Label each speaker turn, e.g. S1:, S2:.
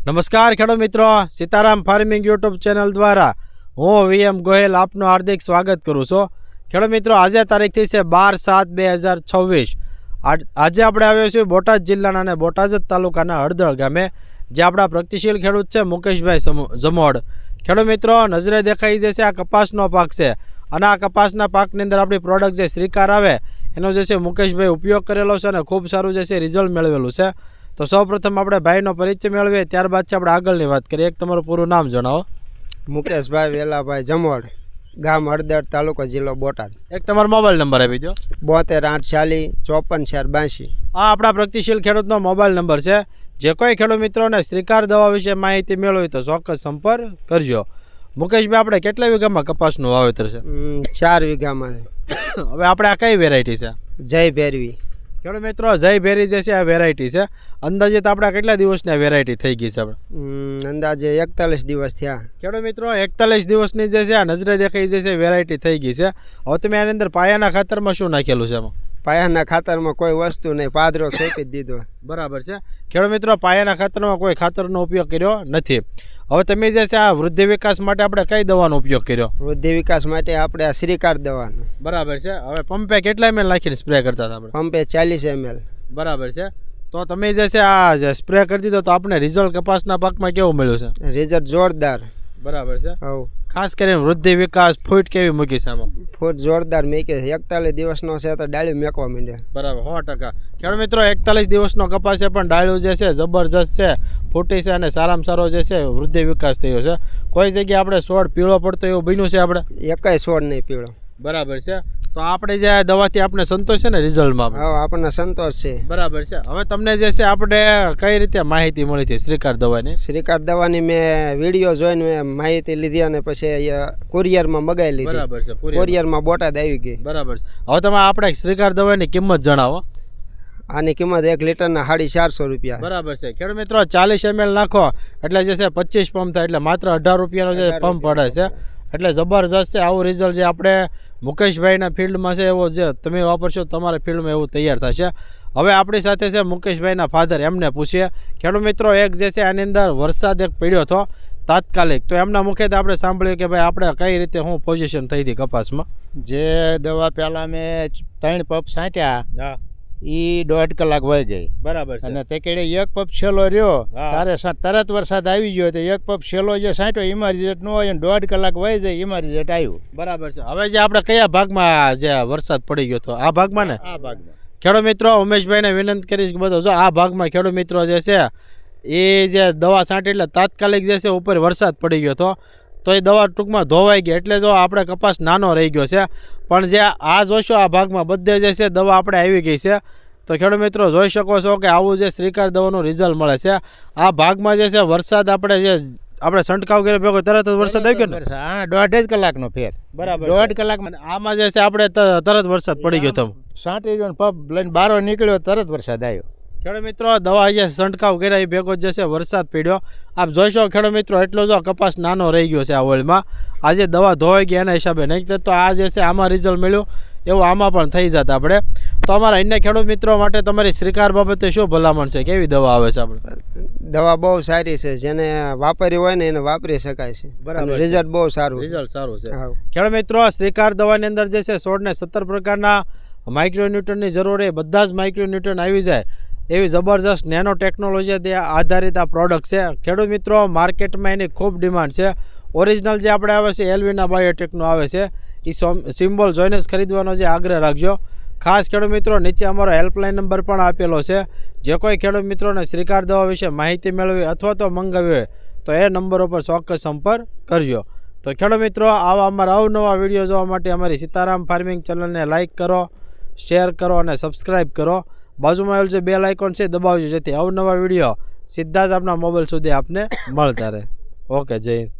S1: નમસ્કાર ખેડૂત મિત્રો, સીતારામ ફાર્મિંગ યુટ્યુબ ચેનલ દ્વારા હું વીએમ ગોહિલ આપનું હાર્દિક સ્વાગત કરું છું। ખેડૂત મિત્રો, આજે તારીખ થઈ છે 12/7/2026। આજે આપણે આવ્યો છીએ બોટાદ જિલ્લાના અને બોટાદ તાલુકાના હળદળ ગામે, જે આપણા પ્રગતિશીલ ખેડૂત છે મુકેશભાઈ જમોડ। ખેડૂત મિત્રો, નજરે દેખાઈ જશે આ કપાસનો પાક છે અને આ કપાસના પાકની અંદર આપણી પ્રોડક્ટ જે શ્રીકાર આવે એનો જે છે મુકેશભાઈ ઉપયોગ કરેલો છે અને ખૂબ સારું જે છે રિઝલ્ટ મેળવેલું છે। તો સૌપ્રથમ આપણે ભાઈનો પરિચય મેળવીએ, ત્યારબાદ છે આપણે આગળની વાત કરીએ। એક તમારું પૂરું નામ જણાવો।
S2: મુકેશભાઈ વેલાભાઈ જમોડ, ગામ હળદળ, તાલુકો જિલ્લો બોટાદ।
S1: એક તમારો મોબાઈલ નંબર આપી દો।
S2: 72 840 54 482।
S1: આ આપણા પ્રગતિશીલ ખેડૂતનો મોબાઈલ નંબર છે। જે કોઈ ખેડૂત મિત્રોને શ્રીકાર દવા વિશે માહિતી મેળવી તો ચોક્કસ સંપર્ક કરજો। મુકેશભાઈ, આપણે કેટલા વીઘામાં કપાસનું વાવેતર છે?
S2: 4 વીઘામાં।
S1: હવે આપણે આ કઈ વેરાયટી છે?
S2: જય ભેરવી।
S1: ખેડૂત મિત્રો, જય ભેરી જે છે આ વેરાયટી છે। અંદાજિત આપણા કેટલા દિવસની આ વેરાયટી થઈ ગઈ છે? આપણે
S2: અંદાજે 41 દિવસ થયા।
S1: ખેડૂત મિત્રો, 41 દિવસની જે છે આ નજરે દેખાઈ જે છે વેરાયટી થઈ ગઈ છે। હવે તમે આની અંદર પાયાના ખાતરમાં શું નાખેલું છે? એમાં
S2: પાયાના ખાતરમાં કોઈ વસ્તુ નહીં, પાદરો સોંપી દીધો।
S1: બરાબર છે ખેડૂત મિત્રો, પાયાના ખાતરમાં કોઈ ખાતરનો ઉપયોગ કર્યો નથી। હવે તમે જે છે આ વૃદ્ધિ વિકાસ માટે આપણે કઈ દવાનો ઉપયોગ કર્યો?
S2: વૃદ્ધિ વિકાસ માટે આપણે આ શ્રીકાર દવાનો।
S1: બરાબર છે। હવે પંપે કેટલા ml નાખીને સ્પ્રે કરતા હતા આપણે?
S2: પંપે 40 ml।
S1: બરાબર છે। તો તમે જે છે આ સ્પ્રે કરી દીધો તો આપણે રિઝલ્ટ કપાસના પાકમાં કેવું મળ્યું છે?
S2: રિઝલ્ટ જોરદાર।
S1: બરાબર છે।
S2: હવ
S1: ખાસ કરીને વૃદ્ધિ વિકાસ ફૂટ કેવી મૂકી છે આમાં?
S2: ફૂટ જોરદાર મેકે। 41 દિવસનો છે તો ડાળી મેકવા માંડ્યા।
S1: બરાબર, 100%। ખેડૂત મિત્રો, 41 દિવસનો કપાસ છે પણ ડાળું જે છે જબરજસ્ત છે, ફૂટી છે અને સારામાં સારો જે છે વૃદ્ધિ વિકાસ થયો છે। કોઈ જગ્યાએ આપણે છોડ પીળો પડતો એવું બન્યું છે આપણે?
S2: એકાય છોડ નહીં પીળો।
S1: બરાબર છે। તો આપણે જે દવાથી આપણે સંતોષ છે ને રિઝલ્ટમાં?
S2: હા, આપણને સંતોષ છે।
S1: બરાબર છે। હવે તમને જે છે આપણે કઈ રીતે માહિતી મળી હતી શ્રીકાર દવાની?
S2: શ્રીકાર દવાની મેં વિડીયો જોઈને મેં માહિતી લીધી અને પછી કુરિયરમાં મગાવી લીધી।
S1: બરાબર છે।
S2: કુરિયરમાં બોટાદ આવી ગઈ।
S1: બરાબર છે। હવે તમે આપણે શ્રીકાર દવાની કિંમત જણાવો।
S2: આની કિંમત 1 લીટરના 450 રૂપિયા।
S1: બરાબર છે। ખેડૂત મિત્રો, 40 ml નાખો એટલે જે છે 25 પંપ થાય, એટલે માત્ર 18 રૂપિયાનો જે પંપ પડે છે, એટલે જબરજસ્ત છે। આવું રિઝલ્ટ જે આપણે મુકેશભાઈના ફિલ્ડમાં છે એવો જે તમે વાપરશો તમારા ફિલ્ડમાં એવું તૈયાર થશે। હવે આપણી સાથે છે મુકેશભાઈના ફાધર, એમને પૂછીએ। ખેડૂત મિત્રો, એક જે છે આની અંદર વરસાદ એક પડ્યો હતો તાત્કાલિક, તો એમના મુખેથી આપણે સાંભળ્યું કે ભાઈ આપણે કઈ રીતે શું પોઝિશન થઈ હતી કપાસમાં?
S3: જે દવા પહેલાં મેં 3 પંપ છાંટ્યા,
S1: હા,
S3: એ 1.5 કલાક વહી ગઈ।
S1: બરાબર છે।
S3: અને તે કેડે 1 પંપ છેલ્લો રહ્યો,
S1: હા,
S3: તારે તરત વરસાદ આવી ગયો તો 1 પંપ છેલ્લો જે છાંટ્યો એમાં રિઝલ્ટ ન હોય, 1.5 કલાક વહી જાય એમાં રિઝલ્ટ આવ્યું।
S1: બરાબર છે। હવે જે આપણે કયા ભાગમાં જે વરસાદ પડી ગયો હતો? આ ભાગમાં ને?
S3: આ ભાગમાં।
S1: ખેડૂત મિત્રો, ઉમેશભાઈને વિનંતી કરીશ કે બધો જો આ ભાગમાં ખેડૂત મિત્રો જે છે એ જે દવા છાંટી એટલે તાત્કાલિક જે છે ઉપર વરસાદ પડી ગયો હતો, તો એ દવા ટૂંકમાં ધોવાઈ ગઈ, એટલે જો આપણે કપાસ નાનો રહી ગયો છે। પણ જે આ જોશો આ ભાગમાં બધે જે છે દવા આપણે આવી ગઈ છે। તો ખેડૂત મિત્રો, જોઈ શકો છો કે આવું જે શ્રીકાર દવાનું રિઝલ્ટ મળે છે। આ ભાગમાં જે છે વરસાદ આપણે છંટકાવ કર્યો ભેગો તરત જ વરસાદ આવી ગયો ને?
S3: હા, 1.5 કલાકનો ફેર।
S1: બરાબર।
S3: 1.5 કલાકમાં
S1: આમાં જે છે આપણે તરત વરસાદ પડી ગયો તમે
S3: છાંટી ગયો, પંપ લઈને બહાર નીકળ્યો, તરત વરસાદ આવ્યો।
S1: ખેડૂત મિત્રો, દવા જે છંટકાવ કર્યા એ ભેગો જે છે વરસાદ પડ્યો। આપ જોઈશો ખેડૂત મિત્રો, એટલો જો કપાસ નાનો રહી ગયો છે આ ઓઇલમાં, આજે દવા ધોવાઈ ગઈ એના હિસાબે, નહીં તો આ જે છે આમાં રિઝલ્ટ મળ્યું એવું આમાં પણ થઈ જતા આપણે। તો અમારા અન્ય ખેડૂત મિત્રો માટે તમારી શ્રીકાર બાબતે શું ભલામણ છે? કેવી દવા આવે છે આપણે?
S2: દવા બહુ સારી છે, જેને વાપરી હોય ને એને વાપરી શકાય છે।
S1: બરાબર।
S2: રિઝલ્ટ બહુ સારું।
S1: રિઝલ્ટ સારું છે।
S2: હા।
S1: ખેડૂત મિત્રો, શ્રીકાર દવાની અંદર જે છે છોડને 17 પ્રકારના માઇક્રોન્યુટ્રનની જરૂર હોય, બધા જ માઇક્રોન્યુટ્રન આવી જાય એવી જબરજસ્ત નેનો ટેકનોલોજી આધારિત આ પ્રોડક્ટ છે। ખેડૂત મિત્રો, માર્કેટમાં એની ખૂબ ડિમાન્ડ છે। ઓરિજિનલ જે આપણે આવે છે એલ્વિના બાયોટેકનો આવે છે, એ સિમ્બોલ જોઈને જ ખરીદવાનો જે આગ્રહ રાખજો। ખાસ ખેડૂત મિત્રો, નીચે અમારો હેલ્પલાઇન નંબર પણ આપેલો છે। જે કોઈ ખેડૂત મિત્રોને શ્રીકાર દવા વિશે માહિતી મેળવી અથવા તો મંગાવી હોય તો એ નંબરો પર ચોક્કસ સંપર્ક કરજો। તો ખેડૂત મિત્રો, આવા અમારા અવનવા વિડીયો જોવા માટે અમારી સીતારામ ફાર્મિંગ ચેનલને લાઇક કરો, શેર કરો અને સબસ્ક્રાઈબ કરો। બાજુમાં આવેલ જે બેલ આઇકોન છે દબાવજો, જેથી અવનવા વિડીયો સીધા જ આપણા મોબાઈલ સુધી આપને મળતા રહે। ઓકે, જય હિન્દ।